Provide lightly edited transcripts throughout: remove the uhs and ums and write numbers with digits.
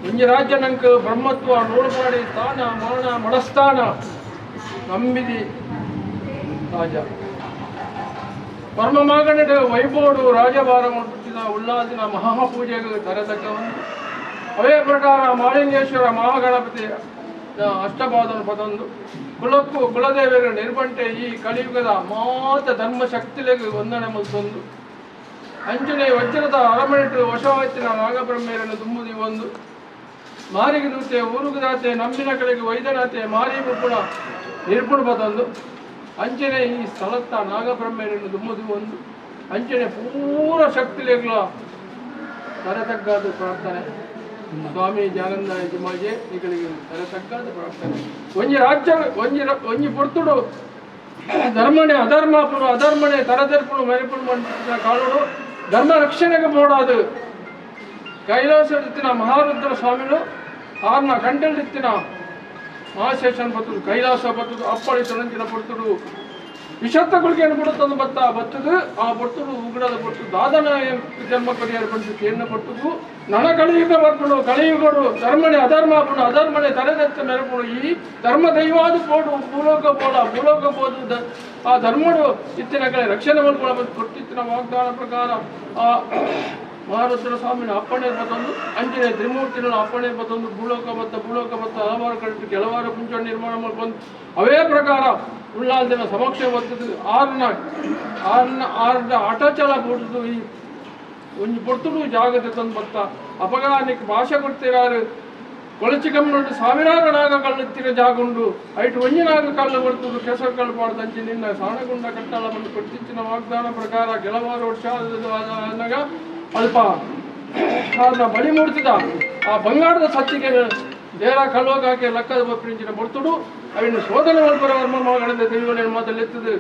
ಒಂಜಿ ರಾಜ್ಯ ನಂಕ ಬ್ರಹ್ಮತ್ವ ನೋಡುಪಾಡಿ ಸ್ಥಾನ ಮಾನ ಮಡಸ್ಥಾನ ನಂಬಿದಿ ರಾಜ ಪರಮ ಮಗನಿಗೆ ವೈಭೋಡು ರಾಜಭಾರ ಮುಟ್ಟಿದ ಉಲ್ಲಾಸಿನ ಮಹಾಪೂಜೆಗೆ ತರತಕ್ಕವನು ಅವೇ ಪ್ರಕಾರ ಮಾಲಿಂಗೇಶ್ವರ ಮಹಾಗಣಪತಿ ಅಷ್ಟಪಾದನ ಪದೊಂದು ಕುಲಕ್ಕೂ ಕುಲದೇವಿಯರ ನಿರ್ಬಂಟೆ ಈ ಕಲಿಯುಗದ ಮಾತ ಧರ್ಮ ಶಕ್ತಿಲೆಗೆ ವಂದನೆ ಮುಗಿಸೊಂದು ಅಂಚನೆ ವಜ್ರದ ಅರಮನೆಟ್ಟು ವಶವತ್ತಿನ ನಾಗಬ್ರಹ್ಮೇರನ್ನು ತುಂಬುದಿ ಒಂದು ಮಾರಿಗೆ ನೂತೆ ಊರುಗದಾತೆ ನಂಬಿನ ಕಡೆಗೆ ವೈದ್ಯನಾತೆ ಮಾರಿ ಮುಪ್ಪುಣ ನಿರ್ಪುಣ ಪದೊಂದು ಅಂಚನೆ ಈ ಸ್ಥಳತ್ತ ನಾಗಬ್ರಹ್ಮೇರನ್ನು ತುಂಬುದಿ ಒಂದು ಅಂಚನೆ ಪೂರ ಶಕ್ತಿಲೆಗಳ ತರತಗ್ಗಾದ ಪ್ರಾರ್ಥನೆ ಸ್ವಾಮಿ ಜ್ಞಾನಂದ ಯಜಮಾಜೆ ಈಗಳಿಗೆ ತರತಗ್ಗಾದ ಪ್ರಾರ್ಥನೆ ಒಂಜಿ ರಾಜ್ಯ ಒಂಜಿ ಪೊರ್ತುಡು ಧರ್ಮನೆ ಅಧರ್ಮಪುಡು ಅಧರ್ಮನೆ ತರದರ್ಪುಡು ಮರಿಪುಡು ಮಂಡಿಸಿದ ಕಾಳುಡು ಧರ್ಮ ರಕ್ಷಣೆಗೆ ಬೋಡಾದು ಕೈಲಾಸದಿತ್ತಿನ ಮಹಾರುದ್ರ ಸ್ವಾಮಿಗಳು ಆರ್ನ ಕಂಡಲ್ಲಿತ್ತಿನ ಮಹಾಶೇಷನ್ ಬತ್ತದು ಕೈಲಾಸ ಬತ್ತದು ಅಪ್ಪಳಿ ತೊಳಂಚಿನ ಪೊರ್ತುಡು ವಿಷತ್ತ ಗುಳಿಗೆಯನ್ನು ಬಿಡುತ್ತದು ಬತ್ತದು ಆ ಬೊಟ್ಟುಡು ಉಗುಡದ ಬೊಟ್ಟು ದಾದನ ಜನ್ಮ ಕಡಿಯಾರ ಬಂದಿತ್ತು ಎಣ್ಣೆ ಬಟ್ಟುದು ನನ ಕಲಿಯುಗ ಬರ್ಪುಡು ಕಲಿಯುಗಡು ಧರ್ಮನೆ ಅಧರ್ಮಪುಡು ಅಧರ್ಮನೆ ತಲೆದೆತ್ತ ಮೆರಪುಡು ಈ ಧರ್ಮ ದೈವಾದ ಪೋಡು ಭೂಲೋಕ ಬೋದು ಆ ಧರ್ಮಡು ಇತ್ತಿನ ಕಡೆ ರಕ್ಷಣೆ ಮಾಡ್ಕೊಳ್ಳ ಕೊಟ್ಟಿತ್ತಿನ ವಾಗ್ದಾನ ಪ್ರಕಾರ ಆ ಮಹಾರುದ್ರ ಸ್ವಾಮಿನ ಅಪ್ಪಣೆ ಬತ್ತೊಂದು ಅಂಜನೆ ತ್ರಿಮೂರ್ತಿಗಳ ಅಪ್ಪಣೆ ಬತ್ತೊಂದು ಭೂಲೋಕ ಬತ್ತ ಹಲವಾರು ಕಡೆ ಕೆಲವಾರು ಕುಂಚ ನಿರ್ಮಾಣ ಮಾಡ್ಕೊಂಡು ಅವೇ ಪ್ರಕಾರ ಉಳ್ಳಾಲ್ದಿನ ಸಮಕ್ಷ ಬರ್ತದೆ ಆರ್ನ ಅಟಚಲ ಬಿಡುದು ಈ ಒಂಜಿ ಪೊರ್ತುಡು ಜಾಗದ ತಂದು ಬತ್ತ ಅಪಗಾನಿಕ್ ಭಾಷೆ ಕೊಡ್ತಿರಾರು ಕೊಳಚಿ ಕಮ್ಮುಂಡು ಸಾವಿರಾರು ನಾಗ ಕಳ್ಳುತ್ತಿರೋ ಜಾಗ ಉಂಡು ಐಟು ಒಂಜಿ ನಾಗ ಕಳ್ಳು ಬರ್ತದು ಕೆಸರು ಕಳ್ಳು ಮಾಡ್ದಂಚಿ ನಿನ್ನ ಸಾಣಗುಂಡ ಕಟ್ಟಲ ಬಂದು ಕೊಟ್ಟಿಚ್ಚಿನ ವಾಗ್ದಾನ ಪ್ರಕಾರ ಕೆಲವಾರು ವರ್ಷ ಆದಾಗ ಅಲ್ಪ ಅದನ್ನ ಬಳಿ ಮೂಡ್ತಿದ್ದ ಆ ಬಂಗಾರದ ಸತ್ತಿಗೆ ದೇರ ಕಲ್ಲೋಗಾಕೆ ಲಕ್ಕದ ಬಪ್ಪಿಂಚಿನ ಬರ್ತುಡು ಅವಿನ ಶೋಧನೆ ಮಲ್ಪರ ವರ್ಮ ಮಗಳಿಂದ ದೈವನ ಮಾತಲ್ಲೆತ್ತದು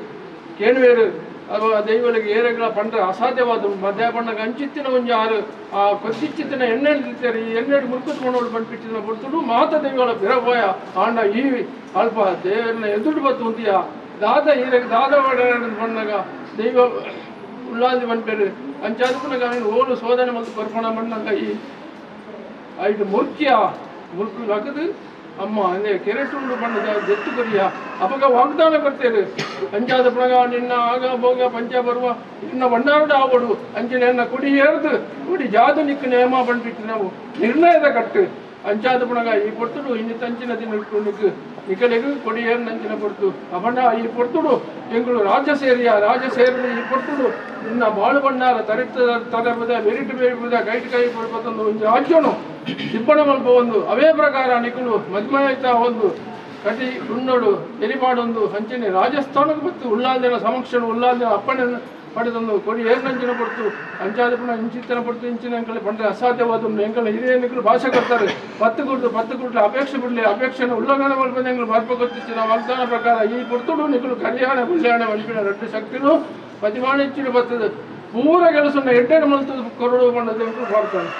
ಕೇಳುವೇರು ಅದು ದೈವಲಿಗೆ ಏರೆಗಳ ಪಂಡ್ರೆ ಅಸಾಧ್ಯವಾದ ಮಧ್ಯಾಹ್ನಕ್ಕೆ ಅಂಚಿತ್ತಿನ ಒಂಜಿ ಆರು ಆ ಕೊತ್ತಿಚ್ಚಿತ್ತಿನ ಎಣ್ಣೆಡು ತಿಂತಾರೆ ಈ ಎಣ್ಣೆಡು ಮುರ್ಕುತ್ಕೊಂಡು ಬಂದ್ಬಿಟ್ಟಿನ ಬರ್ತುಡು ಮಾತ ದೈವಗಳ ಬಿರಬೋಯ ಆಂಡ ಈ ಅಲ್ಪ ದೇವರನ್ನ ಎದುರು ಬತ್ತು ಅಂತೀಯ ದಾದ ಈರೆಗೆ ದಾದ ಬಂದಾಗ ದೈವ ಉಲ್ಲಾದಿ ಬಂದ್ಬೇರು ಅಂಚಾದಕ್ಕೂ ಓಲು ಶೋಧನೆ ಮತ್ತು ಬರ್ಪಣ ಮಣ್ಣಂಗ ಈ ಐದು ಮುರ್ಕು ಲಗದು ಅಮ್ಮ ಅಂದ್ರೆ ಕೆರೆಟುಂಡು ಬಣ್ಣದ ಜೆತ್ತು ಕೊರಿಯ ಅಪಗ ವಾಗ್ದಾನ ಕೊಡ್ತೇವೆ ಅಂಚಾದ ಪುಣಗ ನಿನ್ನ ಆಗ ಭೋಗ ಪಂಚ ಬರುವ ಇನ್ನ ಬಂಡಾರಡ ಆವಡು ಅಂಚನೆಯನ್ನ ಕುಡಿ ಏರ್ದು ಕುಡಿ ಜಾದು ನಿಕ್ಕು ನೇಮ ಬಂದ್ಬಿಟ್ಟು ನಾವು ನಿರ್ಣಯದ ಕಟ್ಟು ಅಂಚಾದ ಪುಣಗ ಈ ಪೊರ್ತುಡು ಇನ್ನು ತಂಚಿನ ದಿನ ನಿಕ್ಕು ನಿಕಲೆಗೂ ಕೊಡಿ ಏರ್ ನಂಚಿನ ಪೊರ್ತು ಅಪಂಡ ಈ ಪೊರ್ತುಡು ಎಂಗಳು ರಾಜ ಸೇರಿದ ಈ ಪೊರ್ತುಡು ಇನ್ನ ಬಾಳು ಬಣ್ಣಾರ ತರಬದ ಮೆರಿಟ್ ಬೇಬುದ ಕೈಟ್ ಕೈ ಕೊಡ್ಬತ್ತೊಂದು ಒಂದು ರಾಜ್ಯನು ಸಿಬ್ಬಣ ಮಲ್ಪ ಒಂದು ಅವೇ ಪ್ರಕಾರ ನಿಕಲು ಮದ್ಮಯತ ಒಂದು ಕಟಿ ಉಣ್ಣೋಡು ಎರಿಪಾಡೊಂದು ಹಂಚಿನ ರಾಜಸ್ಥಾನಕ್ಕೆ ಬತ್ತು ಉಳ್ಳಾಲ್ದಿನ ಸಮಕ್ಷಣ ಉಳ್ಳಾಲ್ದಿನ ಅಪ್ಪಣೆ ಪಡೆದೊಂದು ಕೊಡಿ ಏರ್ನಂಚಿನ ಪಡ್ತು ಅಂಚಾದ ಪುನಃ ಇಂಚಿತ್ತನ ಪಡ್ತು ಇಂಚಿನ ಅಂಕಲ್ ಬಂದರೆ ಅಸಾಧ್ಯವಾದ ಎಂಕಲ್ ಹಿರಿಯ ನಿಕಲು ಭಾಷೆ ಕೊಡ್ತಾರೆ ಪತ್ತು ಕೊಟ್ಟು ಅಪೇಕ್ಷೆ ಬಿಡಲಿ ಅಪೇಕ್ಷೆನ ಉಲ್ಲಂಘನೆ ಮಾಡ್ಬೋದು ಎಂಕಲು ಬರ್ಪ ಗೊತ್ತಿಚ್ಚಿನ ವಾಗ್ದಾನ ಪ್ರಕಾರ ಈ ಪುರ್ತುಡು ನಿಕಲು ಕಲ್ಯಾಣ ಕಲ್ಯಾಣ ಮಲ್ಪಿನ ರೆಡ್ಡು ಶಕ್ತಿನೂ ಪ್ರತಿಮಾಣಿಚ್ಚಿನ ಬರ್ತದೆ ಪೂರ ಕೆಲಸನ ಎಡ್ಡೆಡು ಮಲ್ತದ ಕೊರಡು ಬಣ್ಣದ ಎಂಕಲು ಮಾಡ್ತಾನೆ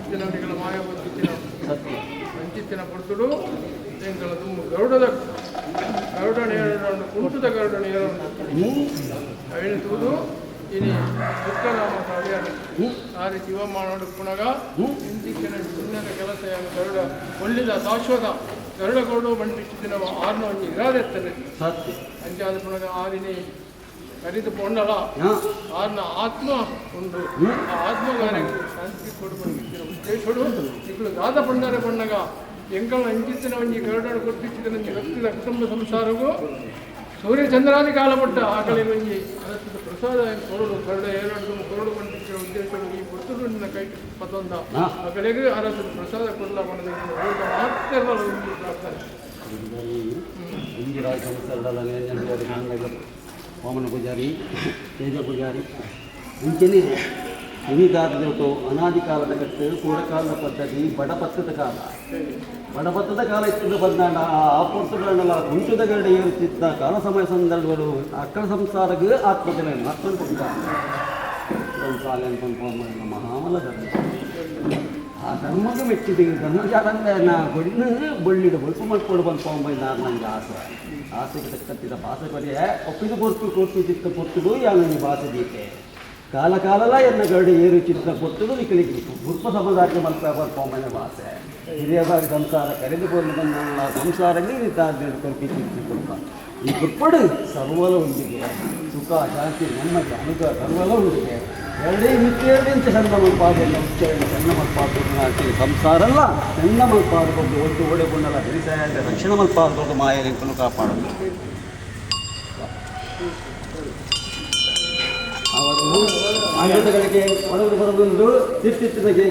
ಅಂಚಿತ್ತಿನ ಮಾಯ ಬಂದಿತ್ತಿನ ಅಂಚಿತ್ತಿನ ಪೊರ್ತುಡು ಎಂಕಲ ತುಂಬ ಗರುಡದ ಗರುಡನೇರನ್ನು ಕುಂಟುದ ಗರುಡನೇರನ್ನು ಅಳಿತುವುದು ಇನಿ ದುಃಖನಾಮ ಸಾವಿರ ಆರಿ ಶಿವಮಾನೋಡು ಪುನಗ ಇಂಚಿತ್ತಿನ ಚಿನ್ನದ ಕೆಲಸ ಗರುಡ ಒಳ್ಳಿದ ಶಾಶ್ವತ ಗರುಡ ಗರುಡು ಬಂಡಿಟ್ಟಿನ ಆರ್ನ ಒಂಜಿ ಇರಾದೆತ್ತನೆ ಅಂಚಾದ ಪುನಗ ಆರಿನಿ ಕರಿದು ಪೊಂಡಲ ಆರ್ನ ಆತ್ಮ ಉಂಡು ಆ ಆತ್ಮಗಾರಿಗೆ ಶಾಂತಿ ಕೊಡುವಂತಿನ ಉದ್ದೇಶಡು ಇಗಳು ಗಾದ ಪಂಡರೆ ಪಣ್ಣಗ ಎಂಕಲ್ನ ಅಂಚಿತ್ತಿನ ಒಂಜಿ ಗರುಡನು ಕೊಟ್ಟಿಚ್ಚಿದ ವ್ಯಕ್ತಿದ ಕುಟುಂಬ ಸಂಸಾರಗೂ ಸೂರ್ಯ ಚಂದ್ರಾದಿ ಕಾಲಪಟ್ಟ ಆಕಳಿ ಒಂಜಿ ಅದಕ್ಕೆ ಪ್ರಸಾದ ಕೊರಡು ಕರಡ ಏರಡು ಕೊರಡು ಬಂದಿದ್ದ ಉದ್ದೇಶಗಳು ಈ ಪುತ್ತೂರಿನ ಕೈ ಮತ್ತೊಂದ ಮಕ್ಕಳಿಗೆ ಅರಸು ಪ್ರಸಾದ ಕೊಡಲ ಮನದ ಮಾತ್ರ ಒಂದು ಪ್ರಾರ್ಥನೆ ವಾಮನ ಪೂಜಾರಿ ತೇಜ ಪೂಜಾರಿ ಮುಂಚೆನೇ ವಿವಿಧಾರ್ಥಗಳು ಅನಾದಿ ಕಾಲದ ಕಟ್ಟು ಕೂಡಕಾಲದ ಪದ್ಧತಿ ಬಡಪತ್ತದ ಕಾಲ ಬಡಪತ್ತದ ಕಾಲ ಇತ್ತಿದ್ದ ಬಂದಾಂಡ ಆ ಪುರ್ತಗಳನ್ನೆಲ್ಲ ಕುಂಟುದ ಗರಡ ಏರುತ್ತಿದ್ದ ಕಾಲ ಸಮಯ ಸಂದರ್ಭಗಳು ಅಕ್ಕಳ ಸಂಸಾರಕ್ಕೆ ಆತ್ಮಕಲೆ ಮತ್ತೊಂದು ಸಾಲ ಅನ್ಕೊಂಡು ಮಹಾಮಲ ಧರ್ಮ ಆ ಧರ್ಮಕ್ಕೆ ಮೆಚ್ಚಿದೆ ಧರ್ಮಜಾರಂಗ ನಾ ಕೊಡಿನ ಬಳ್ಳಿಡ ಬಲ್ಪು ಮಾಡ್ಕೊಂಡು ಬಂದ್ಕೊಂಬೈ ನಾನು ನನಗೆ ಆಸೆಗೆ ತಕ್ಕಂತಿದ್ದ ಭಾಷೆ ಬರೆಯ ಒಪ್ಪಿದ ಕೊಡ್ತಿದ್ದ ಪೊತ್ತುಡು ಯಾನ ಭಾಷೆ ದೀಕೆ ಕಾಲ ಕಾಲಲ ಎನ್ನ ಗರಡಿ ಏರು ಚಿತ್ರ ಪೊತ್ತುಡು ನಿಕ್ಕಲಿಕ್ಕೆ ಪುಷ್ಪ ಸಮುದಾಯ ಮಲ್ಪ ಬರ್ಕೊಂಬನೆ ಭಾಷೆ ಹಿರಿಯದಾಗಿ ಸಂಸಾರ ಕರೆದುಕೊಂಡು ಬಂದ ಸಂಸಾರದಲ್ಲಿ ಕಲ್ಪಿಸಿದ್ದು ಕೊಡ್ಪ ಈ ಕುಪ್ಪಡು ಸರ್ವಲ ಹೊಂದಿಗೆ ಸುಖ ಶಾಂತಿ ನೆಮ್ಮದಿ ಅನುಗ್ರಹ ಸರ್ವಲ ಹೊಂದಿಗೆ ಎರಡೇ ಮಿತ್ತೆರಡೇ ಅಂತ ಸಣ್ಣ ಮಲ್ಪಾದೆಲ್ಲ ಉಚ್ಚರಣೆ ಸಣ್ಣ ಮಲ್ಪಾದ ಸಂಸಾರ ಅಲ್ಲ ಸಣ್ಣ ಮಲ್ಪಾದಕೊಂಡು ಒಟ್ಟು ಓಡೆಕೊಂಡಲ್ಲ ಬೆರಿಸಾಯ ರಕ್ಷಣ ಮಲ್ಪಾದಕೊಂಡು ಮಾಯಲೆಂಕನ್ನು ಕಾಪಾಡೋದು ಅವರು ಆಡಳಿತಗಳಿಗೆ ಒಳಗೆ ಬರಬಂದು ತಿತ್ತಿತ್ತಿನಗೆ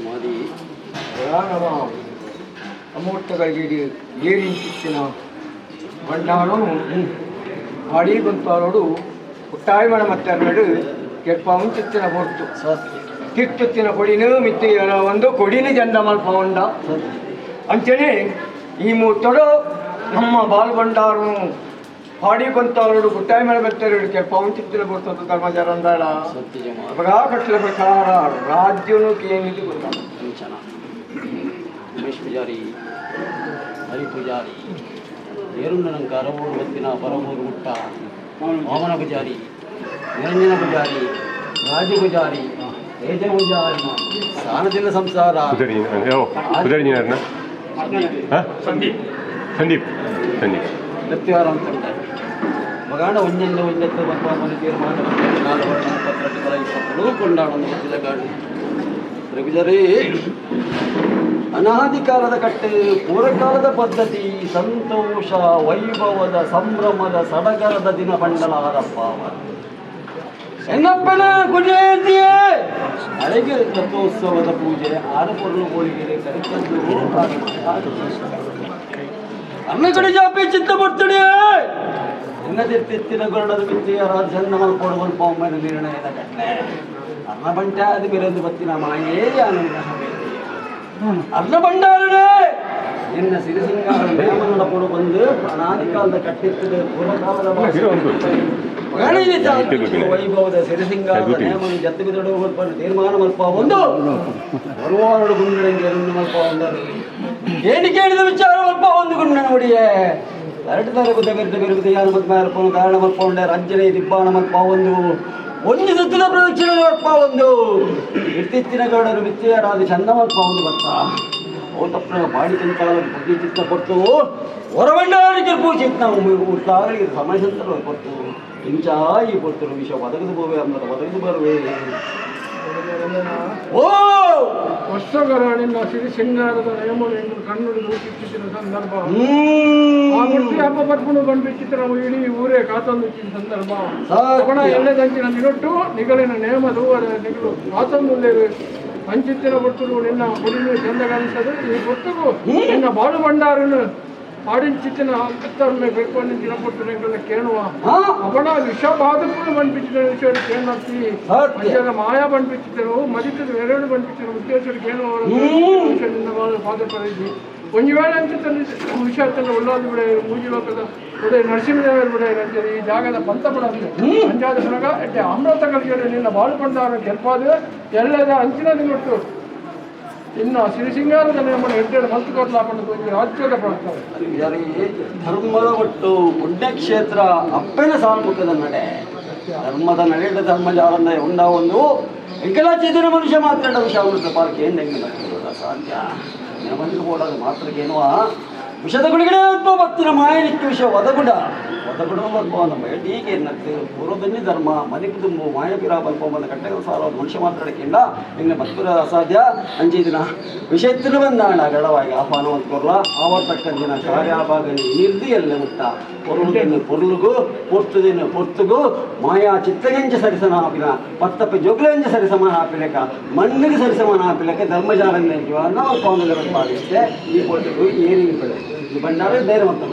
మాది ప్రధానమ అమూర్తగలిగి ఏరించిన బండారం ఆడి ಗೊಂತಾಳೋಡು ಹುಟ್ಟಾಯಿ ಮಣ ಮತ್ತರ್ನಡು ಕೆರ್ಪಾವು ತಿತ್ತಿನ ಹೊರ್ತು ತಿತ್ತಿನ ಕೊಡಿನ ಮಿತ್ತಿ ಒಂದು ಕೊಡಿನ ಜಂಡ ಮಲ್ಪ ಹೊಂಡ ಅಂಚನೆ ಈ ಮೂತೊಡು ನಮ್ಮ ಬಾಲ್ ಬಂಡಾರು ಹಾಡಿ ಗೊಂತಾಳೋಡು ಹುಟ್ಟಾಯಿ ಮಣ ಮತ್ತರ್ನಡು ಕೆರ್ಪಾವು ತಿತ್ತಿನ ಹೊರ್ತು ಧರ್ಮಜಾರ ಅಂದಾಳ ಅಪಗಾ ಕಟ್ಟಲ ಪ್ರಕಾರ ರಾಜ್ಯನು ಕೇನಿದು ಗೊತ್ತಾಗ ಉಮೇಶ್ ಪೂಜಾರಿ ಹರಿ ಪೂಜಾರಿ ಏರುಂಡನಂಕ ಅರವೂರು ಹೊತ್ತಿನ ಪರಮೂರು ಮುಟ್ಟ ವಾಮನ ಪೂಜಾರಿ ನಿರಂಜನ ಪೂಜಾರಿ ರಾಜು ಪೂಜಾರಿ ತೇಜ ಪೂಜಾರಿ ಸಾನದಿನ ಸಂಸಾರ ಪ್ರತ್ಯಾರ ಅಂತಂದೆ ಮಗಾಣ ಒಂದೆಂದು ಒಂದೆತ್ತು ಬಂದು ತೀರ್ಮಾನ ಕೊಂಡಾಡೊಂದು ಗೊತ್ತಿಲ್ಲ ಗಾಡಿ ರವಿಜರೇ ಅನಾದಿ ಕಾಲದ ಕಟ್ಟೆ ಪೂರ್ವಕಾಲದ ಪದ್ಧತಿ ಸಂತೋಷ ವೈಭವದ ಸಂಭ್ರಮದ ಸಡಗರದ ದಿನ ಬಂಡಲಾರಪ್ಪ ಎನ್ನಪ್ಪನ ಕುಜೇತಿಯೇ ಅಳೆಗೆ ರಥೋತ್ಸವದ ಪೂಜೆ ಆರಪೊರ್ಲು ಹೋಳಿಗೆ ಕರೆತಂದು ಅಮ್ಮ ಕಡೆ ಜಾಪಿ ಚಿತ್ತ ಬರ್ತಡೆ ಎನ್ನದೆತ್ತಿನ ಗರುಡದ ವಿದ್ಯೆಯರ ಜನ್ಮ ಮಲ್ಕೊಡುವ ಒಮ್ಮನ ನಿರ್ಣಯದ ಕಟ್ಟೆ ಅನ್ನ ಬಂಟೆ ಅದು ಬೇರೊಂದು ಬತ್ತಿನ ಮಾಯೇ ಆನಂದ ಅರ್ಧ ಭಂಡಾರನೇ ಎನ್ನ ಸಿರಿಸಿಂಗಾರ ನೇಮನೊಡಪಡು ಬಂದು ಅನಾದಿ ಕಾಲದ ಕಟ್ಟಿರ್ತದೆ ಪೂರ್ವಕಾಲದ ವೈಭವದ ಸಿರಿಸಿಂಗಾರದ ನೇಮನ ಜತ್ತು ಬಿದಡು ಮಲ್ಪನ್ನು ತೀರ್ಮಾನ ಮಲ್ಪ ಒಂದು ಬರುವಾರಡು ಗುಂಡಂಗೆ ಎರಡು ಮಲ್ಪ ಒಂದರು ಏನು ಕೇಳಿದ ವಿಚಾರ ಮಲ್ಪ ಒಂದು ಗುಂಡನ ಒಡಿಯೇ ಎರಡು ತರಗುದ ಬೆರೆದು ಯಾರು ಮಲ್ಪ ಮಲ್ಪನು ಕಾರಣ ಮಲ್ಪೊಂಡೆ ರಂಜನೆ ದಿಬ್ಬಾಣ ಮಲ್ಪ ಒಂದು ಸುತ್ತಿನ ಪ್ರದಕ್ಷಿಣೆ ಮಲ್ಪ ಒಂದು ಇತ್ತೀಚಿನ ಗೌಡರು ಮಿತ್ತಿಯರಾದ ಚಂದ ಮಲ್ಪ ಒಂದು ಭತ್ತ ಅವು ತಪ್ಪನ ಬಾಡಿಕೆ ಕಾಲ ಬುದ್ಧಿ ಚಿತ್ತ ಕೊಟ್ಟು ಹೊರಬಂಡಾರಿಗೆ ಪೂಜಿತ್ ನಾವು ಊರ್ತಾಗಳಿಗೆ ಸಮಯಸಂತರು ಕೊಟ್ಟು ಇಂಚಾಯಿ ಕೊಟ್ಟರು ವಿಷ ಒದಗದು ಬೋವೆ ಅನ್ನೋದು ಒದಗದು ಬರುವೆ ಓ ವರ್ಷಗಳನ್ನ ಸಿರಿ ಸಿಂಗಾರದ ನೇಮನೆಯನ್ನು ಕಣ್ಣುಡಿದು ಚಿತ್ತಿನ ಸಂದರ್ಭ ಆ ಮೂರ್ತಿ ಹಬ್ಬ ಪತ್ಕೊಂಡು ಬಂದ್ಬಿಟ್ಟಿತ್ತು ನಾವು ಇಡೀ ಊರೇ ಕಾತಂದು ಸಂದರ್ಭ ಅವಣ ಎಲ್ಲದಂಚಿನ ನಿರೊಟ್ಟು ನಿಗಳಿನ ನೇಮ ದೂವರ ನಿಗಳು ಕಾತಂದು ಅಂಚಿತ್ತಿನ ಬರ್ತರು ನಿನ್ನ ಹುಡುಗಿ ಚಂದಗನಿಸದು ಈ ಗೊತ್ತಗೂ ನಿನ್ನ ಬಾಳು ಭಂಡಾರನು ಆಡಿಂಚಿತ್ತಿನ ಹತ್ತರನ್ನು ಬೆಳ್ಕೊಂಡು ದಿನಪಟ್ಟು ನಿಗಳ ಕೇಳುವ ಅವನ ವಿಷ ಬಾಧಕಗಳು ಬಂದ್ಬಿಟ್ಟಿದ್ದ ವಿಷಯ ಕೇಳತ್ತಿ ವಿಷಯದ ಮಾಯಾ ಬಂದ್ಬಿಟ್ಟಿದ್ದರು ಮದಿತದ ಎರಡು ಬಂದ್ಬಿಟ್ಟಿದ್ರು ಉದ್ದೇಶರು ಕೇಳುವವರು ವಿಷಯದಿಂದ ಬಾಧಕರಿದ್ವಿ ಒಂದು ವೇಳೆ ಅಂಚಿತ್ತ ವಿಷಯ ತಂದ್ರೆ ಉಳ್ಳಾದ ಬಿಡ ಮೂಜಿ ಲೋಕದ ಉದಯ ನರಸಿಂಹದೇವರು ಬಿಡ ಈ ಜಾಗದ ಪಂಥ ಬಿಡಂತೆ ಅಂಜಾದ ಬಿಡಗ ಎಟ್ಟೆ ಅಮೃತ ಕಲಿಗೆ ನಿನ್ನ ಬಾಳು ಭಂಡಾರ ಕೆಲ್ಪಾದ ಎಲ್ಲದ ಅಂಚಿನ ನಿನ್ನೊಟ್ಟು ಇನ್ನು ಸಿರಿಸಿಂಗಾರದ ನೇಮನ ಹೆಡ್ಡೆ ಮಲ್ತು ಕೊಡ್ಲಾಕೊಂಡು ರಾಜ್ಯದ ಪ್ರಾಂತ ಧರ್ಮದ ಒಟ್ಟು ಪುಣ್ಯಕ್ಷೇತ್ರ ಅಪ್ಪನ ಸಾಲ್ಮುಖದ ನಡೆ ಧರ್ಮದ ನಡೆದ ಧರ್ಮಜಾರಂದ ಉಂಡ ಒಂದು ವಿಕಲಾಚೇತನ ಮನುಷ್ಯ ಮಾತ್ರ ವಿಷಾಮೃತ ಪಾರ್ಕೆ ಹೆಂಗೆ ಸಾಧ್ಯ ನೆನಪಂದು ಕೊಡೋದು ಮಾತ್ರಕ್ಕೇನುವ ವಿಷದ ಗುಳಿಗಡೆ ಉದ್ಭವ ಭಕ್ತಿನ ಮಾಯನಿಕ್ಕೆ ವಿಷಯ ಒದಗುಡ ನಮ್ಮ ಟೀಕೆ ನತ್ತು ಪೂರ್ವದನ್ನೇ ಧರ್ಮ ಮನೆಗೆ ತುಂಬು ಮಾಯಪಿರ ಬಲ್ಪಂಬಂದ ಕಟ್ಟೆಗಳ ಸಾಲ ಮನುಷ್ಯ ಮಾತಾಡಕ್ಕಿಲ್ಲ ಹಿಂಗೆ ಮತ್ತುರ ಅಸಾಧ್ಯ ಅಂಜಿದಿನ ವಿಷಯത്തിന് ಬಂದಾಣ ಗಡವಾಗಿ ಆಹ್ವಾನ ಅಂದ್ಕೊರ್ಲ ಆವರ್ತಕ್ಕಂದಿನ ಕಾರ್ಯಾಭಾಗನಿ ನಿರ್ದಿ ಎಲ್ಲ ಮುಟ್ಟ ಪೊರುಳುದಿನ ಪೊರುಳುಗು ಪೊರ್ತುದಿನ ಪೊರ್ತುಗು ಮಾಯಾ ಚಿತ್ತಗೆಂಚ ಸರಿಸಮ ಹಾಪಿನ ಪತ್ತಪ್ಪ ಜೋಗ್ಲೆಂಚ ಸರಿಸಮಾನ ಹಾಪಿಲೆಕ ಮಣ್ಣಿಗೆ ಸರಿಸಮಾನ ಹಾಪಿಲೆಕ ಧರ್ಮಜಾರಂಗ ನಾವು ಪಾಂಗದ ಭಾವಿಸಿದೆ ಈ ಪೊಟ್ಟುಗು ಏರಿನ ಬೆಳೆ ಈ ಬಂಡಾರ ಧೈರ್ಯವಂತ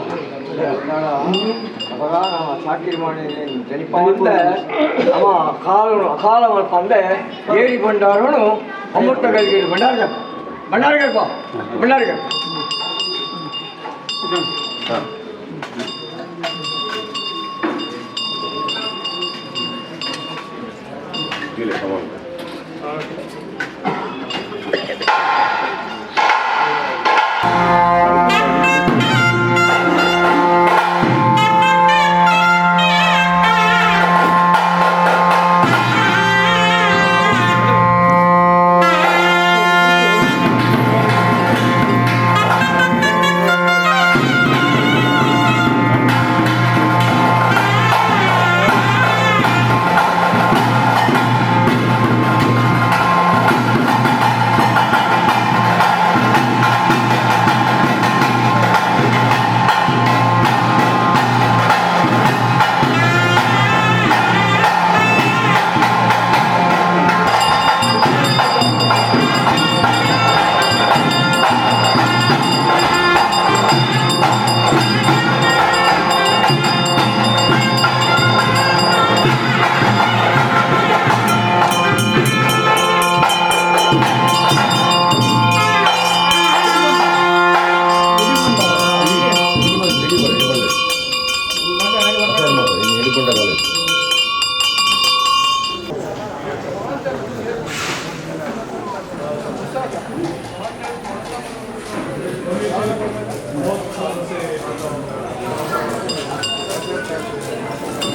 ಸಾಕಿರಿ ಮಾಡಿ ಜನಿಪ ಅಂದ್ರೆ ಅವ ಕಾಲ ಮಲ್ಪ ಅಂದ್ರೆ ಏರಿ ಬಂಡಾರನು ಅಮೃತಗಳಿಗೆ ಭಂಡಾರಿಗೆ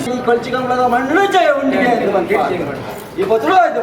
ಈ ಕೊಳಚಿಗಂಬಳದ ಮಣ್ಣು ಜಯ ಉಂಡಿಗೆ ಈ ಬದಲು ಆಯ್ತು